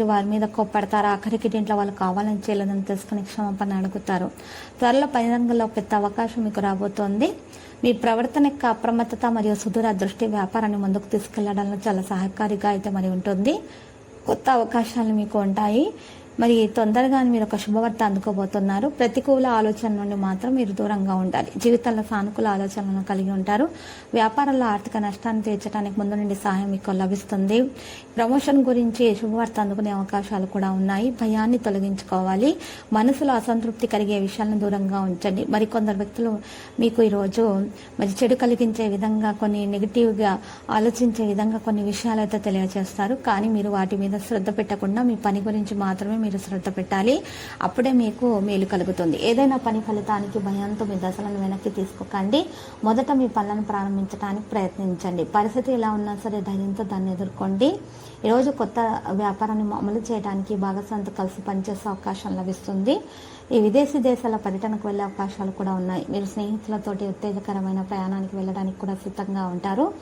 వారి మీద కోప్పడతారు. ఆఖరికి దీంట్లో వాళ్ళు కావాలని చేయలేదని తెలుసుకుని క్షమాపణ అడుగుతారు. త్వరలో పని రంగంలో పెద్ద అవకాశం మీకు రాబోతోంది. మీ ప్రవర్తన యొక్క అప్రమత్తత మరియు సుదూర దృష్టి వ్యాపారాన్ని ముందుకు తీసుకెళ్లడంలో చాలా సహకారిగా అయితే మరి ఉంటుంది. కొత్త అవకాశాలు మీకు ఉంటాయి. మరి తొందరగా మీరు ఒక శుభవార్త అందుకోబోతున్నారు. ప్రతికూల ఆలోచన నుండి మాత్రం మీరు దూరంగా ఉండాలి. జీవితంలో సానుకూల ఆలోచనలను కలిగి ఉంటారు. వ్యాపారంలో ఆర్థిక నష్టాన్ని తీర్చడానికి ముందు నుండి సహాయం మీకు లభిస్తుంది. ప్రమోషన్ గురించి శుభవార్త అందుకునే అవకాశాలు కూడా ఉన్నాయి. భయాన్ని తొలగించుకోవాలి. మనసులో అసంతృప్తి కలిగే విషయాలను దూరంగా ఉంచండి. మరికొందరు వ్యక్తులు మీకు ఈరోజు మరి చెడు కలిగించే విధంగా, కొన్ని నెగిటివ్గా ఆలోచించే విధంగా కొన్ని విషయాలు అయితే తెలియజేస్తారు. కానీ మీరు వాటి మీద శ్రద్ధ పెట్టకుండా మీ పని గురించి మాత్రమే మీరు శ్రద్ధ పెట్టాలి. అప్పుడే మీకు మేలు కలుగుతుంది. ఏదైనా పని ఫలితానికి భయంతో మీ దశలను వెనక్కి తీసుకోకండి. మొదట మీ పనులను ప్రారంభించడానికి ప్రయత్నించండి. పరిస్థితి ఎలా ఉన్నా సరే ధైర్యంతో దాన్ని ఎదుర్కోండి. ఈరోజు కొత్త వ్యాపారాన్ని అమలు చేయడానికి భాగస్వామితో కలిసి పనిచేసే అవకాశం లభిస్తుంది. ఈ విదేశీ దేశాల పర్యటనకు వెళ్లే అవకాశాలు కూడా ఉన్నాయి. మీరు స్నేహితులతోటి ఉత్తేజకరమైన ప్రయాణానికి వెళ్ళడానికి కూడా సిద్ధంగా ఉంటారు.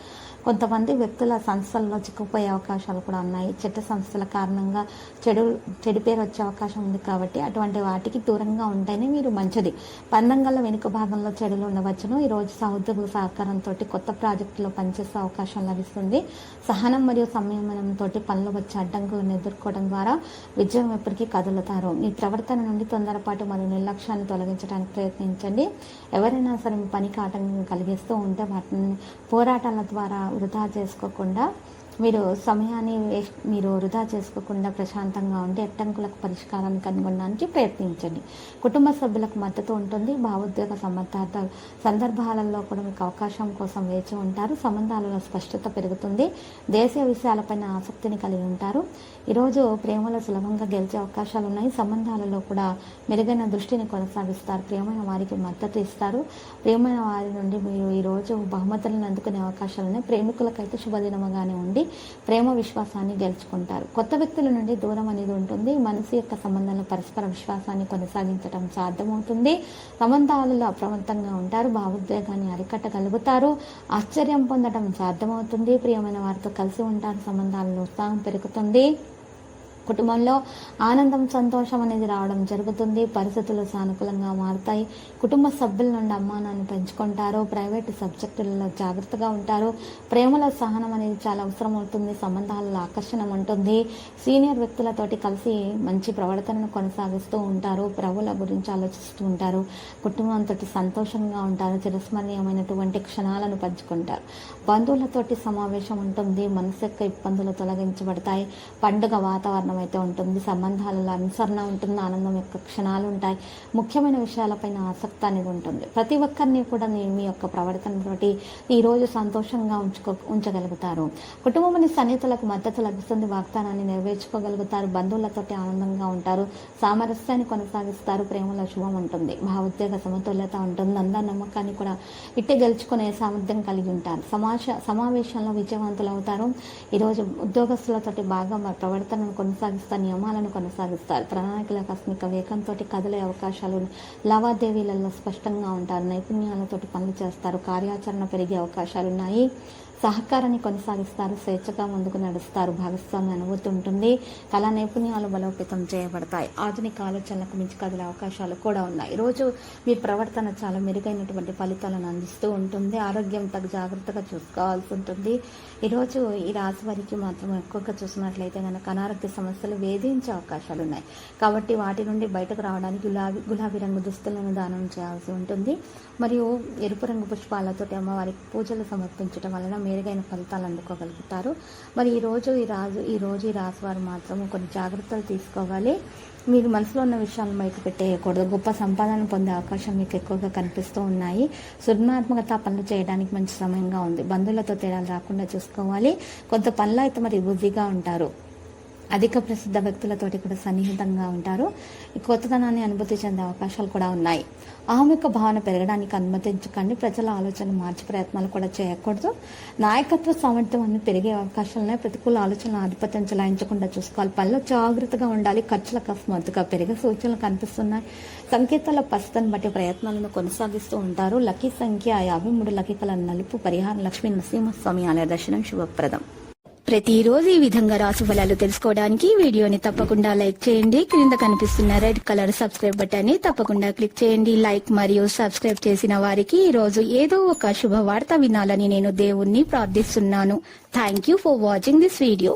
కొంతమంది వ్యక్తుల సంస్థల్లో చిక్కుపోయే అవకాశాలు కూడా ఉన్నాయి. చెడ్డ సంస్థల కారణంగా చెడు పేరు వచ్చే అవకాశం ఉంది. కాబట్టి అటువంటి వాటికి దూరంగా ఉంటేనే మీరు మంచిది. పందంగల్లో వెనుక భాగంలో చెడులు ఉండవచ్చును. ఈరోజు సహోద్యోగుల సహకారంతో కొత్త ప్రాజెక్టులో పనిచేసే అవకాశం లభిస్తుంది. సహనం మరియు సంయమనంతో పనులు వచ్చే అడ్డంకులను ఎదుర్కోవడం ద్వారా విజయం ఎప్పటికీ కదులుతారు. మీ ప్రవర్తన నుండి తొందరపాటు మరియు నిర్లక్ష్యాన్ని తొలగించడానికి ప్రయత్నించండి. ఎవరైనా సరే మీ పనికి ఆటంకం కలిగిస్తూ ఉంటే వాటిని పోరాటాల ద్వారా వృధా చేసుకోకుండా మీరు వృధా చేసుకోకుండా ప్రశాంతంగా ఉండి అడ్డంకులకు పరిష్కారాన్ని కనుగొనడానికి ప్రయత్నించండి. కుటుంబ సభ్యులకు మద్దతు ఉంటుంది. భావోద్వేగ సందర్భాలలో కూడా మీకు అవకాశం కోసం వేచి ఉంటారు. సంబంధాలలో స్పష్టత పెరుగుతుంది. దేశీయ విషయాలపైన ఆసక్తిని కలిగి ఉంటారు. ఈరోజు ప్రేమలో సులభంగా గెలిచే అవకాశాలు ఉన్నాయి. సంబంధాలలో కూడా మెరుగైన దృష్టిని కొనసాగిస్తారు. ప్రియమైన వారికి మద్దతు ఇస్తారు. ప్రియమైన వారి నుండి మీరు ఈరోజు బహుమతులను అందుకునే అవకాశాలు ఉన్నాయి. ప్రేమికులకైతే శుభదినముగానే ఉండి ప్రేమ విశ్వాసాన్ని గెలుచుకుంటారు. కొత్త వ్యక్తుల నుండి దూరం అనేది ఉంటుంది. మనసు యొక్క సంబంధంలో పరస్పర విశ్వాసాన్ని కొనసాగించడం సాధ్యమవుతుంది. సంబంధాలలో అప్రమత్తంగా ఉంటారు. భావోద్వేగాన్ని అరికట్టగలుగుతారు. ఆశ్చర్యం పొందడం సాధ్యమవుతుంది. ప్రియమైన వారితో కలిసి ఉంటారు. సంబంధాలలో ఉత్సాహం పెరుగుతుంది. కుటుంబంలో ఆనందం, సంతోషం అనేది రావడం జరుగుతుంది. పరిస్థితులు సానుకూలంగా మారుతాయి. కుటుంబ సభ్యుల నుండి అమ్మానాన్ని పెంచుకుంటారు. ప్రైవేటు సబ్జెక్టులలో జాగ్రత్తగా ఉంటారు. ప్రేమలో సహనం అనేది చాలా అవసరం అవుతుంది. సంబంధాలలో ఆకర్షణ ఉంటుంది. సీనియర్ వ్యక్తులతోటి కలిసి మంచి ప్రవర్తనను కొనసాగిస్తూ ఉంటారు. ప్రభుల గురించి ఆలోచిస్తూ ఉంటారు. కుటుంబంతో సంతోషంగా ఉంటారు. చిరస్మరణీయమైనటువంటి క్షణాలను పంచుకుంటారు. బంధువులతోటి సమావేశం ఉంటుంది. మనసు యొక్క ఇబ్బందులు తొలగించబడతాయి. పండుగ వాతావరణం అయితే ఉంటుంది. సంబంధాలలో అనుసరణ ఉంటుంది. ఆనందం యొక్క క్షణాలు ఉంటాయి. ముఖ్యమైన విషయాలపైన ఆసక్తి అనేది ఉంటుంది. ప్రతి ఒక్కరిని కూడా మీ యొక్క ప్రవర్తనతోటి ఈరోజు సంతోషంగా ఉంచగలుగుతారు. కుటుంబంలోని సన్నిహితులకు మద్దతు లభిస్తుంది. వాగ్దానాన్ని నెరవేర్చుకోగలుగుతారు. బంధువులతోటి ఆనందంగా ఉంటారు. సామరస్యాన్ని కొనసాగిస్తారు. ప్రేమలో శుభం ఉంటుంది. భావోద్వేగ సమతుల్యత ఉంటుంది. అందరి నమ్మకాన్ని కూడా ఇట్టి గెలుచుకునే సామర్థ్యం కలిగి ఉంటారు. సమావేశంలో విజయవంతులు అవుతారు. ఈరోజు ఉద్యోగస్తులతోటి బాగా ప్రవర్తనను కొనసాగిస్తారు. నియమాలను కొనసాగిస్తారు. ప్రణాళికల ఆకస్మిక వేగంతో కదిలే అవకాశాలు, లావాదేవీలలో స్పష్టంగా ఉంటారు. నైపుణ్యాలతోటి పనులు చేస్తారు. కార్యాచరణ పెరిగే అవకాశాలు ఉన్నాయి. సహకారాన్ని కొనసాగిస్తారు. స్వేచ్ఛగా ముందుకు నడుస్తారు. భాగస్వామ్య అనుభూతి ఉంటుంది. కళా నైపుణ్యాలు బలోపేతం చేయబడతాయి. ఆధునిక ఆలోచనలకు మించి కదిలే అవకాశాలు కూడా ఉన్నాయి. ఈరోజు మీ ప్రవర్తన చాలా మెరుగైనటువంటి ఫలితాలను అందిస్తూ ఉంటుంది. ఆరోగ్యం తగ్గ జాగ్రత్తగా చూసుకోవాల్సి ఉంటుంది. ఈరోజు ఈ రాశి వారికి మాత్రం ఎక్కువగా చూసినట్లయితే కనుక అనారోగ్య సమస్యలు వేధించే అవకాశాలు ఉన్నాయి. కాబట్టి వాటి నుండి బయటకు రావడానికి గులాబీ రంగు దుస్తులను దానం చేయాల్సి ఉంటుంది. మరియు ఎరుపు రంగు పుష్పాలతో అమ్మవారికి పూజలు సమర్పించడం వలన మెరుగైన ఫలితాలు అందుకోగలుగుతారు. మరి ఈరోజు ఈ రాశి వారు మాత్రం కొన్ని జాగ్రత్తలు తీసుకోవాలి. మీరు మనసులో ఉన్న విషయాలను బయట పెట్టేయకూడదు. గొప్ప సంపాదన పొందే అవకాశం మీకు ఎక్కువగా కనిపిస్తూ ఉన్నాయి. సృజనాత్మకత పనులు చేయడానికి మంచి సమయంగా ఉంది. బంధువులతో తేడాలు రాకుండా చూసుకోవాలి. కొంత పనులు అయితే మరి బిజీగా ఉంటారు. అధిక ప్రసిద్ధ వ్యక్తులతోటి కూడా సన్నిహితంగా ఉంటారు. కొత్తదనాన్ని అనుభూతి చెందే అవకాశాలు కూడా ఉన్నాయి. అహమిక భావన పెరగడానికి అనుమతించకండి. ప్రజల ఆలోచన మార్చే ప్రయత్నాలు కూడా చేయకూడదు. నాయకత్వ సామర్థ్యం అన్ని పెరిగే అవకాశాలు ఉన్నాయి. ప్రతికూల ఆలోచనలు ఆధిపత్యం చెలాయించకుండా చూసుకోవాలి. పనిలో జాగ్రత్తగా ఉండాలి. ఖర్చులు అకస్మాత్తుగా పెరిగే సూచనలు కనిపిస్తున్నాయి. సంకేతాల పసితను బట్టి ప్రయత్నాలను కొనసాగిస్తూ ఉంటారు. లక్కీ సంఖ్య 53. లక్కీ కలర్ నలుపు. పరిహారం లక్ష్మీ నరసింహస్వామి ఆలయ దర్శనం శుభప్రదం. ప్రతిరోజు ఈ విధంగా రాశి ఫలాలు తెలుసుకోవడానికి వీడియోని తప్పకుండా లైక్ చేయండి. క్రింద కనిపిస్తున్న రెడ్ కలర్ సబ్స్క్రైబ్ బటన్ ని తప్పకుండా క్లిక్ చేయండి. లైక్ మరియు సబ్స్క్రైబ్ చేసిన వారికి ఈ రోజు ఏదో ఒక శుభవార్త వినాలని నేను దేవుణ్ణి ప్రార్థిస్తున్నాను. Thank you for watching this video.